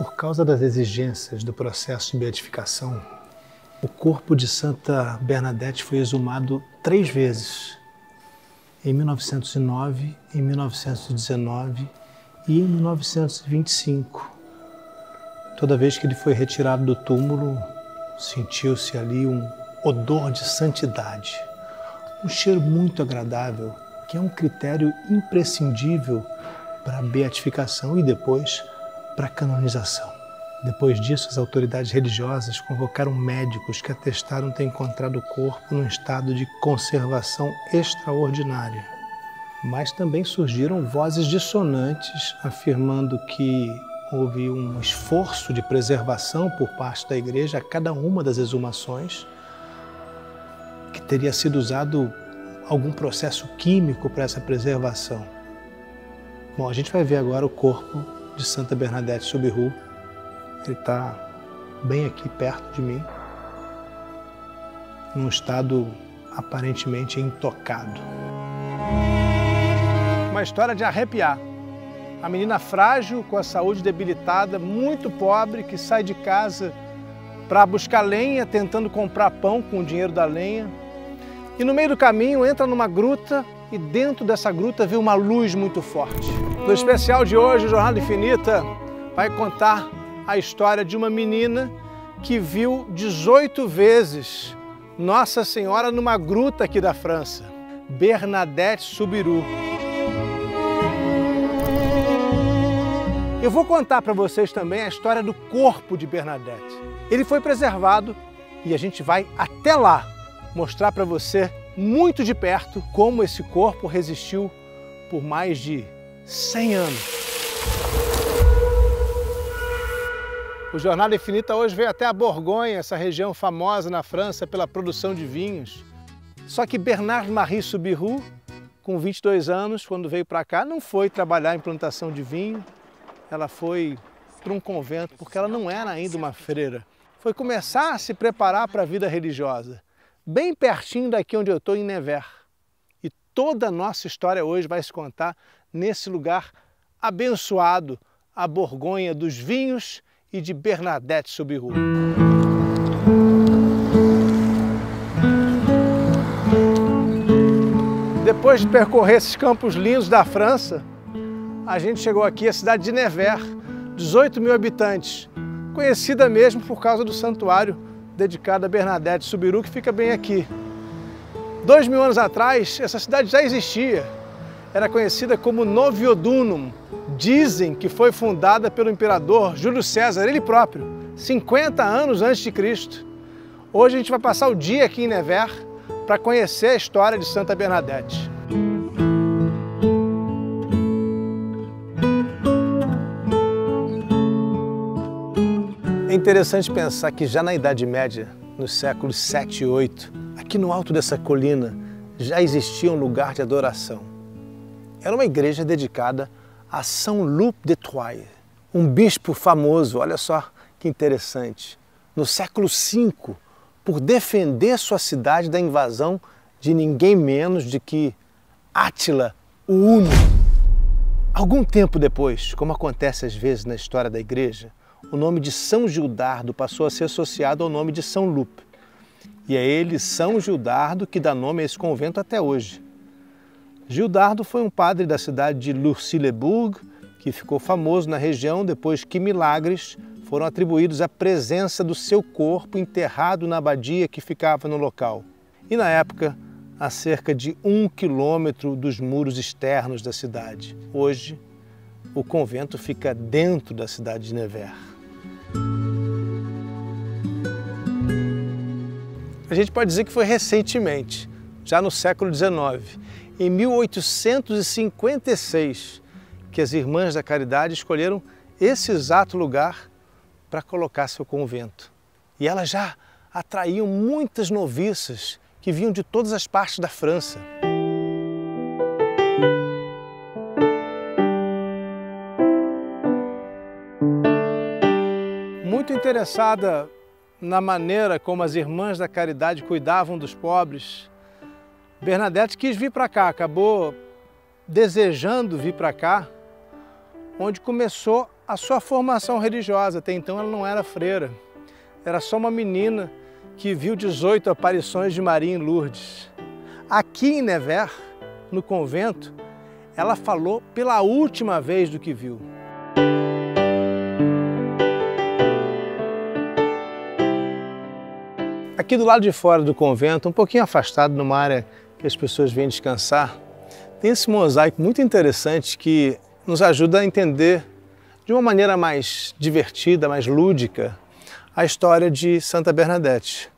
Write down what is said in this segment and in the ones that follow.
Por causa das exigências do processo de beatificação, o corpo de Santa Bernadette foi exumado 3 vezes, em 1909, em 1919 e em 1925. Toda vez que ele foi retirado do túmulo, sentiu-se ali um odor de santidade, um cheiro muito agradável, que é um critério imprescindível para a beatificação e depois para a canonização. Depois disso, as autoridades religiosas convocaram médicos que atestaram ter encontrado o corpo num estado de conservação extraordinária. Mas também surgiram vozes dissonantes afirmando que houve um esforço de preservação por parte da Igreja a cada uma das exumações, que teria sido usado algum processo químico para essa preservação. Bom, a gente vai ver agora o corpo de Santa Bernadette Soubirous. Ele está bem aqui perto de mim, num estado aparentemente intocado. Uma história de arrepiar. A menina frágil, com a saúde debilitada, muito pobre, que sai de casa para buscar lenha, tentando comprar pão com o dinheiro da lenha. E no meio do caminho entra numa gruta e dentro dessa gruta vê uma luz muito forte. No especial de hoje, o Jornada Infinita vai contar a história de uma menina que viu 18 vezes Nossa Senhora numa gruta aqui da França, Bernadette Soubirous. Eu vou contar para vocês também a história do corpo de Bernadette. Ele foi preservado e a gente vai até lá mostrar para você muito de perto como esse corpo resistiu por mais de 100 anos. O Jornada Infinita hoje veio até a Borgonha, essa região famosa na França pela produção de vinhos. Só que Bernard-Marie Soubirous, com 22 anos, quando veio para cá, não foi trabalhar em plantação de vinho. Ela foi para um convento, porque ela não era ainda uma freira. Foi começar a se preparar para a vida religiosa, bem pertinho daqui onde eu estou, em Nevers. E toda a nossa história hoje vai se contar nesse lugar abençoado, a Borgonha dos vinhos e de Bernadette Soubirous. Depois de percorrer esses campos lindos da França, a gente chegou aqui à cidade de Nevers, 18 mil habitantes, conhecida mesmo por causa do santuário dedicado a Bernadette Soubirous, que fica bem aqui. 2000 anos atrás, essa cidade já existia. Era conhecida como Noviodunum. Dizem que foi fundada pelo imperador Júlio César, ele próprio, 50 anos antes de Cristo. Hoje a gente vai passar o dia aqui em Nevers para conhecer a história de Santa Bernadette. É interessante pensar que já na Idade Média, nos séculos 7 e 8, aqui no alto dessa colina já existia um lugar de adoração. Era uma igreja dedicada a São Loup de Troyes, um bispo famoso, olha só que interessante, no século V, por defender sua cidade da invasão de ninguém menos de que Átila, o Huno. Algum tempo depois, como acontece às vezes na história da igreja, o nome de São Gildardo passou a ser associado ao nome de São Loup. E é ele, São Gildardo, que dá nome a esse convento até hoje. Gildardo foi um padre da cidade de Lurcy-le-Bourg, que ficou famoso na região depois que milagres foram atribuídos à presença do seu corpo enterrado na abadia que ficava no local. E na época, a cerca de 1 quilômetro dos muros externos da cidade. Hoje, o convento fica dentro da cidade de Nevers. A gente pode dizer que foi recentemente, já no século XIX, em 1856, que as Irmãs da Caridade escolheram esse exato lugar para colocar seu convento. E elas já atraíam muitas noviças que vinham de todas as partes da França. Muito interessada na maneira como as Irmãs da Caridade cuidavam dos pobres, Bernadette quis vir para cá, acabou desejando vir para cá, onde começou a sua formação religiosa. Até então ela não era freira, era só uma menina que viu 18 aparições de Maria em Lourdes. Aqui em Nevers, no convento, ela falou pela última vez do que viu. Aqui do lado de fora do convento, um pouquinho afastado, numa área que as pessoas vêm descansar, tem esse mosaico muito interessante que nos ajuda a entender de uma maneira mais divertida, mais lúdica, a história de Santa Bernadette.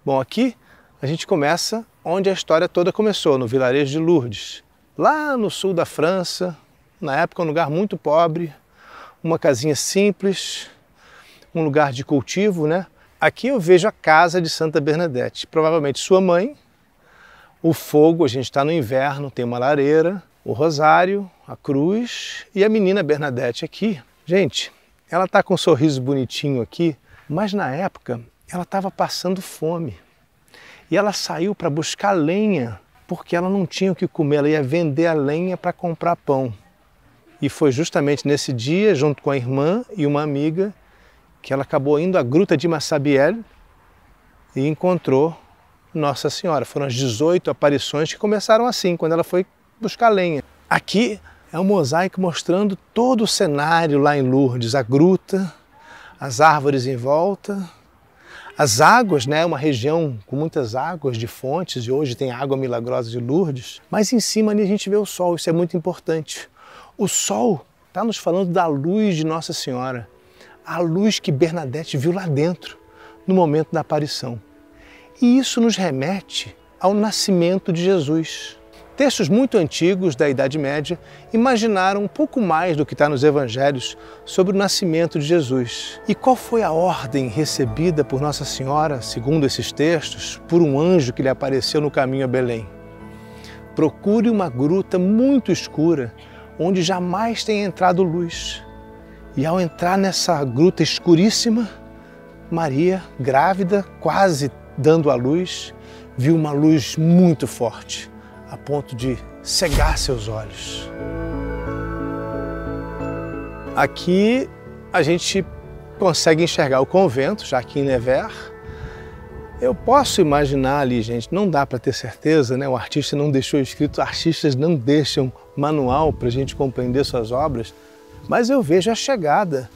Bom, aqui a gente começa onde a história toda começou, no vilarejo de Lourdes, lá no sul da França, na época um lugar muito pobre, uma casinha simples, um lugar de cultivo, né? Aqui eu vejo a casa de Santa Bernadette, provavelmente sua mãe, o fogo, a gente está no inverno, tem uma lareira, o rosário, a cruz e a menina Bernadette aqui. Gente, ela está com um sorriso bonitinho aqui, mas na época ela estava passando fome. E ela saiu para buscar lenha, porque ela não tinha o que comer, ela ia vender a lenha para comprar pão. E foi justamente nesse dia, junto com a irmã e uma amiga, que ela acabou indo à gruta de Massabielle e encontrou Nossa Senhora. Foram as 18 aparições que começaram assim, quando ela foi buscar lenha. Aqui é um mosaico mostrando todo o cenário lá em Lourdes, a gruta, as árvores em volta, as águas, né? Uma região com muitas águas de fontes, e hoje tem a água milagrosa de Lourdes. Mas em cima ali a gente vê o sol, isso é muito importante. O sol está nos falando da luz de Nossa Senhora, a luz que Bernadette viu lá dentro, no momento da aparição. E isso nos remete ao nascimento de Jesus. Textos muito antigos da Idade Média imaginaram um pouco mais do que está nos Evangelhos sobre o nascimento de Jesus. E qual foi a ordem recebida por Nossa Senhora, segundo esses textos, por um anjo que lhe apareceu no caminho a Belém? Procure uma gruta muito escura, onde jamais tenha entrado luz. E ao entrar nessa gruta escuríssima, Maria, grávida, quase dando à luz, viu uma luz muito forte, a ponto de cegar seus olhos. Aqui a gente consegue enxergar o convento, já aqui em Nevers. Eu posso imaginar ali, gente, não dá para ter certeza, né? O artista não deixou escrito, artistas não deixam manual para a gente compreender suas obras, mas eu vejo a chegada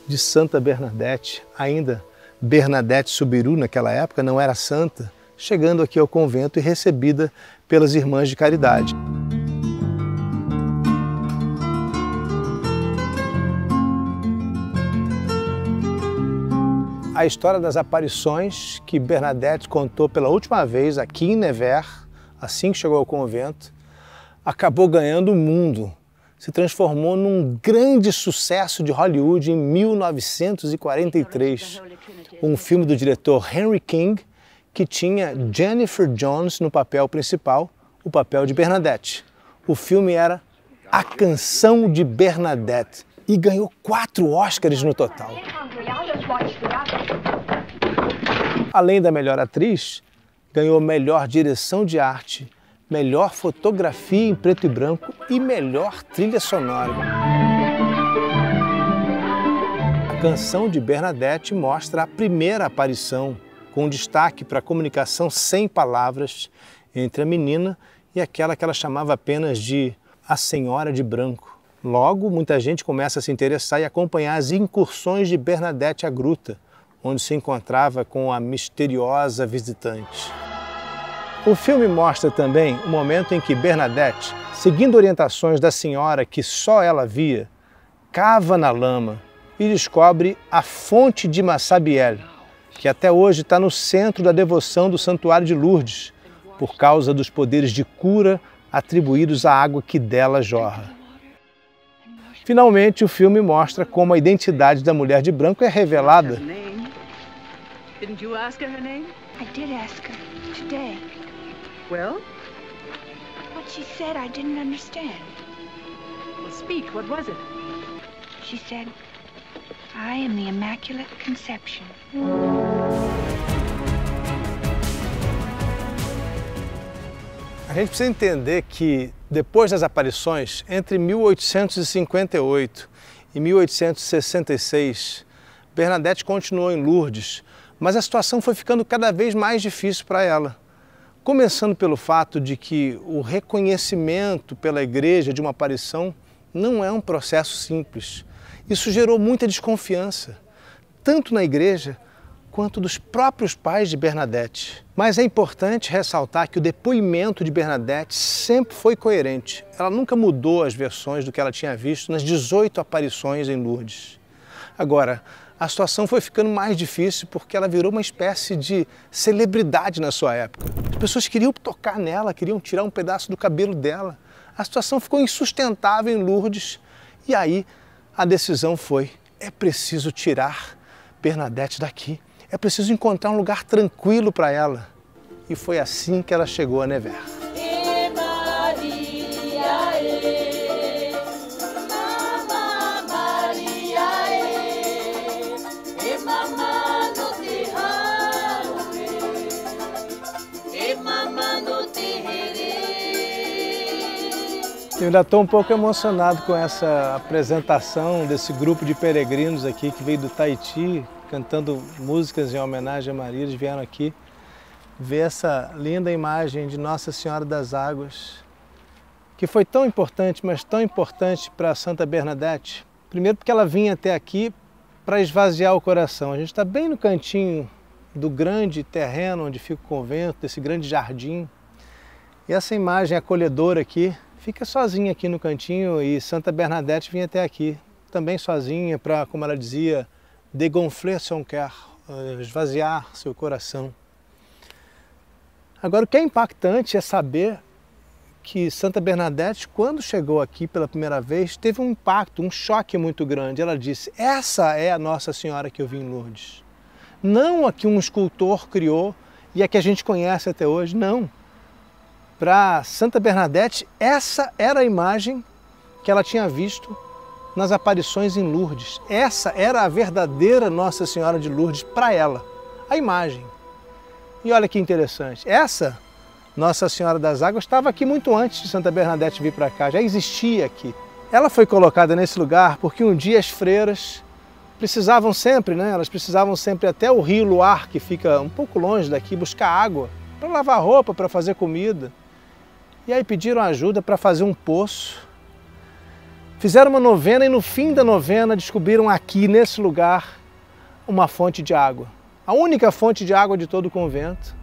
de Santa Bernadette, ainda Bernadette Soubirous naquela época, não era santa, chegando aqui ao convento e recebida pelas irmãs de caridade. A história das aparições que Bernadette contou pela última vez aqui em Nevers, assim que chegou ao convento, acabou ganhando o mundo. Se transformou num grande sucesso de Hollywood em 1943. Um filme do diretor Henry King, que tinha Jennifer Jones no papel principal, o papel de Bernadette. O filme era A Canção de Bernadette e ganhou 4 Oscars no total. Além da melhor atriz, ganhou melhor direção de arte, melhor fotografia em preto e branco e melhor trilha sonora. A Canção de Bernadette mostra a primeira aparição, com destaque para a comunicação sem palavras entre a menina e aquela que ela chamava apenas de a Senhora de Branco. Logo, muita gente começa a se interessar e acompanhar as incursões de Bernadette à gruta, onde se encontrava com a misteriosa visitante. O filme mostra também o momento em que Bernadette, seguindo orientações da senhora que só ela via, cava na lama e descobre a fonte de Massabielle, que até hoje está no centro da devoção do Santuário de Lourdes, por causa dos poderes de cura atribuídos à água que dela jorra. Finalmente, o filme mostra como a identidade da mulher de branco é revelada. Didn't you ask her name? I did ask her today. Well? What she said I didn't understand. Well, speak. What was it? She said, I am the Immaculate Conception. A gente precisa entender que depois das aparições, entre 1858 em 1866, Bernadette continuou em Lourdes, mas a situação foi ficando cada vez mais difícil para ela. Começando pelo fato de que o reconhecimento pela igreja de uma aparição não é um processo simples. Isso gerou muita desconfiança, tanto na igreja quanto dos próprios pais de Bernadette. Mas é importante ressaltar que o depoimento de Bernadette sempre foi coerente. Ela nunca mudou as versões do que ela tinha visto nas 18 aparições em Lourdes. Agora, a situação foi ficando mais difícil porque ela virou uma espécie de celebridade na sua época. As pessoas queriam tocar nela, queriam tirar um pedaço do cabelo dela. A situação ficou insustentável em Lourdes e aí a decisão foi: é preciso tirar Bernadette daqui. É preciso encontrar um lugar tranquilo para ela. E foi assim que ela chegou a Nevers. Eu ainda estou um pouco emocionado com essa apresentação desse grupo de peregrinos aqui que veio do Tahiti, cantando músicas em homenagem a Maria. Eles vieram aqui ver essa linda imagem de Nossa Senhora das Águas, que foi tão importante, mas tão importante para Santa Bernadette. Primeiro porque ela vinha até aqui para esvaziar o coração. A gente está bem no cantinho do grande terreno onde fica o convento, desse grande jardim. E essa imagem acolhedora aqui fica sozinha aqui no cantinho, e Santa Bernadette vinha até aqui, também sozinha, para, como ela dizia, dégonfler son cœur, esvaziar seu coração. Agora, o que é impactante é saber que Santa Bernadette, quando chegou aqui pela primeira vez, teve um impacto, um choque muito grande. Ela disse: essa é a Nossa Senhora que eu vi em Lourdes. Não a que um escultor criou e a que a gente conhece até hoje, não. Para Santa Bernadette, essa era a imagem que ela tinha visto nas aparições em Lourdes. Essa era a verdadeira Nossa Senhora de Lourdes para ela, a imagem. E olha que interessante, essa Nossa Senhora das Águas estava aqui muito antes de Santa Bernadette vir para cá, já existia aqui. Ela foi colocada nesse lugar porque um dia as freiras precisavam sempre, elas precisavam sempre até o rio Luar, que fica um pouco longe daqui, buscar água para lavar roupa, para fazer comida. E aí pediram ajuda para fazer um poço. Fizeram uma novena e no fim da novena descobriram aqui, nesse lugar, uma fonte de água. A única fonte de água de todo o convento,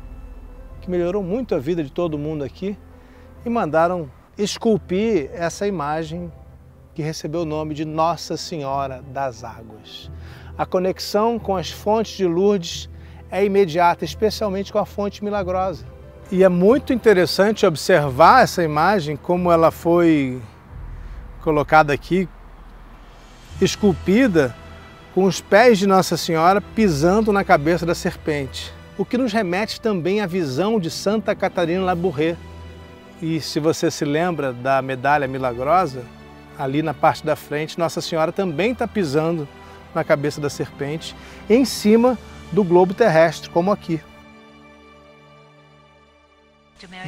que melhorou muito a vida de todo mundo aqui, e mandaram esculpir essa imagem que recebeu o nome de Nossa Senhora das Águas. A conexão com as fontes de Lourdes é imediata, especialmente com a fonte milagrosa. E é muito interessante observar essa imagem, como ela foi colocada aqui, esculpida, com os pés de Nossa Senhora pisando na cabeça da serpente. O que nos remete também à visão de Santa Catarina Labouré. E se você se lembra da medalha milagrosa, ali na parte da frente, Nossa Senhora também está pisando na cabeça da serpente, em cima do globo terrestre, como aqui.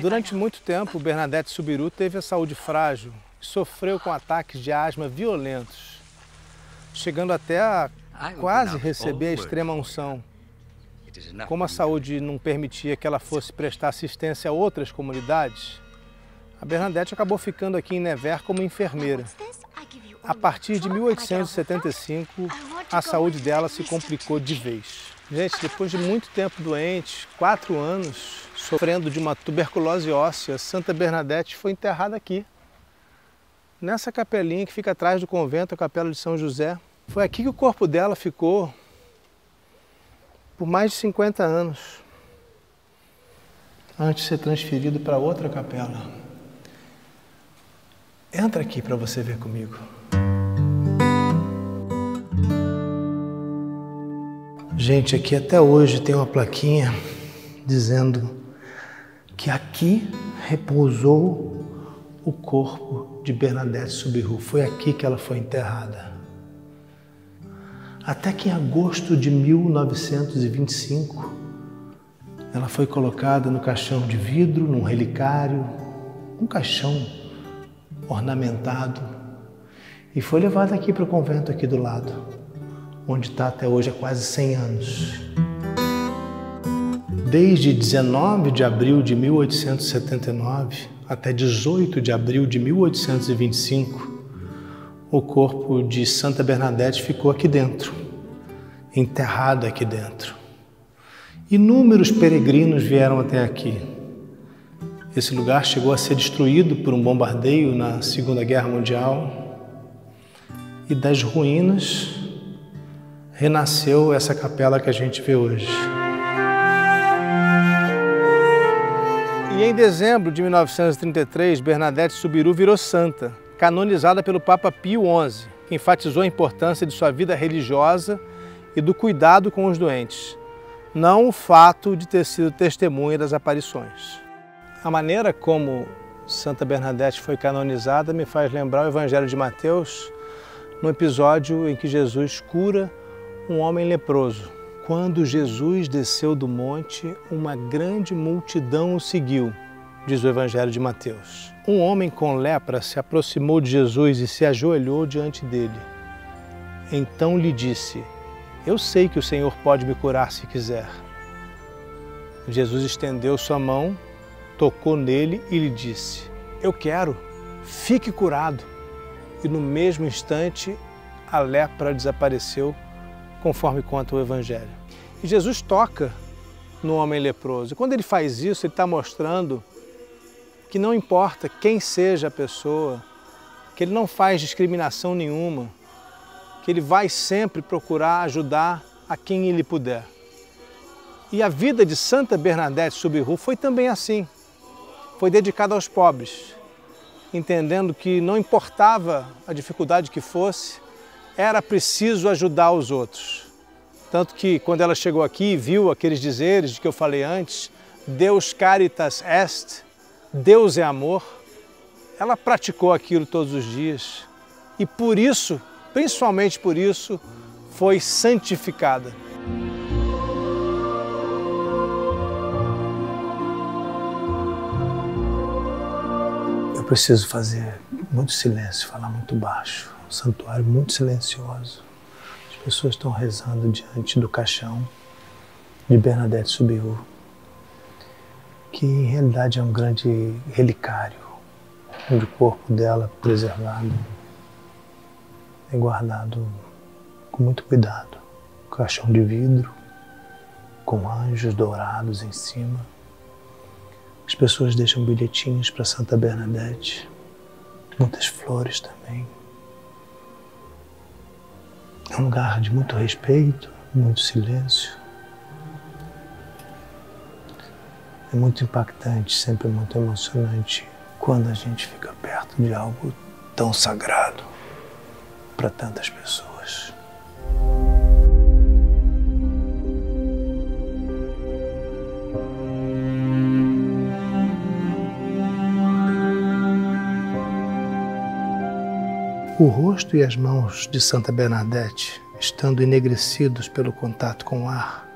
Durante muito tempo, Bernadette Soubirous teve a saúde frágil e sofreu com ataques de asma violentos, chegando até a quase receber a extrema unção. Como a saúde não permitia que ela fosse prestar assistência a outras comunidades, a Bernadette acabou ficando aqui em Nevers como enfermeira. A partir de 1875, a saúde dela se complicou de vez. Gente, depois de muito tempo doente, 4 anos, sofrendo de uma tuberculose óssea, Santa Bernadette foi enterrada aqui, nessa capelinha que fica atrás do convento, a Capela de São José. Foi aqui que o corpo dela ficou por mais de 50 anos, antes de ser transferido para outra capela. Entra aqui para você ver comigo. Gente, aqui até hoje tem uma plaquinha dizendo que aqui repousou o corpo de Bernadette Soubirous. Foi aqui que ela foi enterrada. Até que em agosto de 1925, ela foi colocada no caixão de vidro, num relicário, um caixão ornamentado. e foi levada aqui para o convento aqui do lado, onde está até hoje há quase 100 anos. Desde 19 de abril de 1879 até 18 de abril de 1825, o corpo de Santa Bernadette ficou aqui dentro, enterrado aqui dentro. Inúmeros peregrinos vieram até aqui. Esse lugar chegou a ser destruído por um bombardeio na Segunda Guerra Mundial, e das ruínas renasceu essa capela que a gente vê hoje. E em dezembro de 1933, Bernadette Soubirous virou santa, canonizada pelo Papa Pio XI, que enfatizou a importância de sua vida religiosa e do cuidado com os doentes, não o fato de ter sido testemunha das aparições. A maneira como Santa Bernadette foi canonizada me faz lembrar o Evangelho de Mateus, no episódio em que Jesus cura um homem leproso. Quando Jesus desceu do monte, uma grande multidão o seguiu, diz o Evangelho de Mateus. Um homem com lepra se aproximou de Jesus e se ajoelhou diante dele. Então lhe disse: eu sei que o Senhor pode me curar se quiser. Jesus estendeu sua mão, tocou nele e lhe disse: eu quero, fique curado. E no mesmo instante, a lepra desapareceu, conforme conta o Evangelho. E Jesus toca no homem leproso. E quando ele faz isso, ele está mostrando que não importa quem seja a pessoa, que ele não faz discriminação nenhuma, que ele vai sempre procurar ajudar a quem ele puder. E a vida de Santa Bernadette Soubirous foi também assim. Foi dedicada aos pobres, entendendo que não importava a dificuldade que fosse, era preciso ajudar os outros. Tanto que quando ela chegou aqui e viu aqueles dizeres de que eu falei antes, Deus caritas est, Deus é amor, ela praticou aquilo todos os dias e por isso, principalmente por isso, foi santificada. Eu preciso fazer muito silêncio, falar muito baixo, um santuário muito silencioso. As pessoas estão rezando diante do caixão de Bernadette Soubirous, que em realidade é um grande relicário, onde o corpo dela preservado é guardado com muito cuidado. Caixão de vidro, com anjos dourados em cima. As pessoas deixam bilhetinhos para Santa Bernadette, muitas flores também. É um lugar de muito respeito, muito silêncio. É muito impactante, sempre muito emocionante quando a gente fica perto de algo tão sagrado para tantas pessoas. O rosto e as mãos de Santa Bernadette, estando enegrecidos pelo contato com o ar,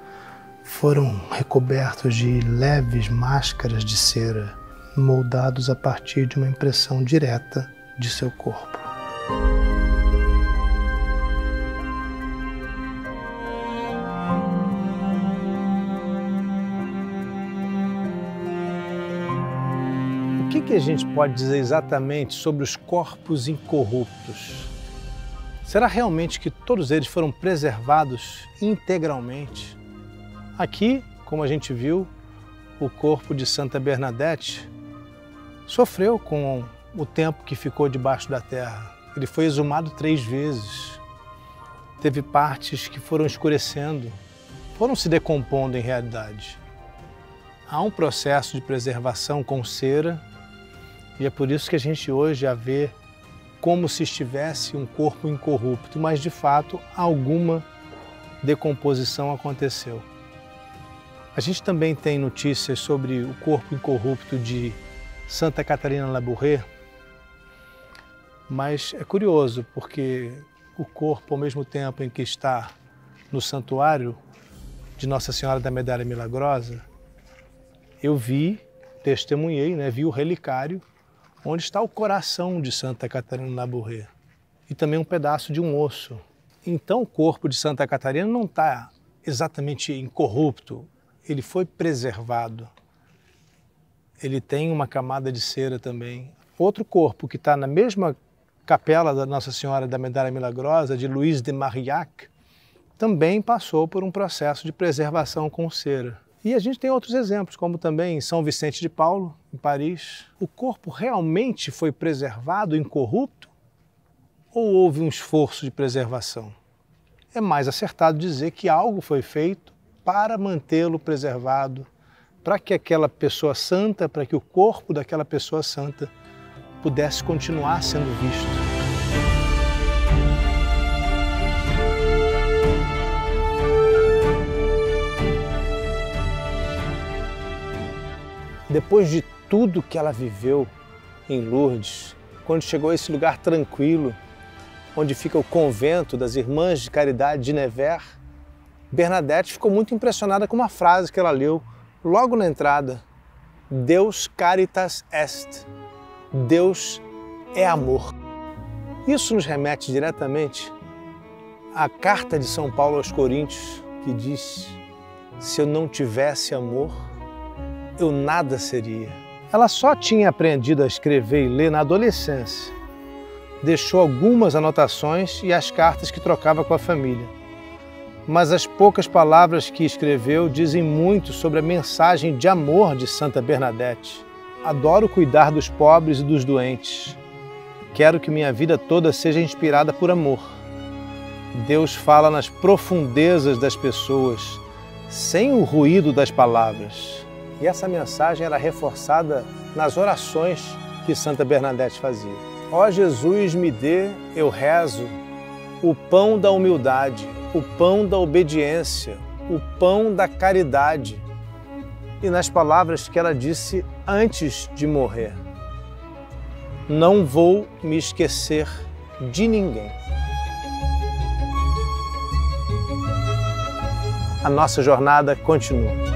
foram recobertos de leves máscaras de cera, moldados a partir de uma impressão direta de seu corpo. O que a gente pode dizer exatamente sobre os corpos incorruptos? Será realmente que todos eles foram preservados integralmente? Aqui, como a gente viu, o corpo de Santa Bernadette sofreu com o tempo que ficou debaixo da terra. Ele foi exumado 3 vezes. Teve partes que foram escurecendo, foram se decompondo em realidade. Há um processo de preservação com cera e é por isso que a gente hoje a vê como se estivesse um corpo incorrupto, mas de fato alguma decomposição aconteceu. A gente também tem notícias sobre o corpo incorrupto de Santa Catarina Labouré, mas é curioso porque o corpo, ao mesmo tempo em que está no santuário de Nossa Senhora da Medalha Milagrosa, eu testemunhei, vi o relicário onde está o coração de Santa Catarina Labouré. e também um pedaço de um osso. Então o corpo de Santa Catarina não está exatamente incorrupto, ele foi preservado. Ele tem uma camada de cera também. Outro corpo que está na mesma capela da Nossa Senhora da Medalha Milagrosa, de Louise de Marillac, também passou por um processo de preservação com cera. E a gente tem outros exemplos, como também em São Vicente de Paulo, em Paris. O corpo realmente foi preservado, incorrupto? Ou houve um esforço de preservação? É mais acertado dizer que algo foi feito para mantê-lo preservado, para que aquela pessoa santa, para que o corpo daquela pessoa santa pudesse continuar sendo visto. Depois de tudo que ela viveu em Lourdes, quando chegou a esse lugar tranquilo, onde fica o convento das Irmãs de Caridade de Nevers, Bernadette ficou muito impressionada com uma frase que ela leu logo na entrada: Deus caritas est, Deus é amor. Isso nos remete diretamente à carta de São Paulo aos Coríntios, que diz: se eu não tivesse amor, eu nada seria. Ela só tinha aprendido a escrever e ler na adolescência. Deixou algumas anotações e as cartas que trocava com a família. Mas as poucas palavras que escreveu dizem muito sobre a mensagem de amor de Santa Bernadette. Adoro cuidar dos pobres e dos doentes. Quero que minha vida toda seja inspirada por amor. Deus fala nas profundezas das pessoas, sem o ruído das palavras. E essa mensagem era reforçada nas orações que Santa Bernadette fazia. Ó Jesus, me dê, eu rezo, o pão da humildade, o pão da obediência, o pão da caridade. E nas palavras que ela disse antes de morrer: não vou me esquecer de ninguém. A nossa jornada continua.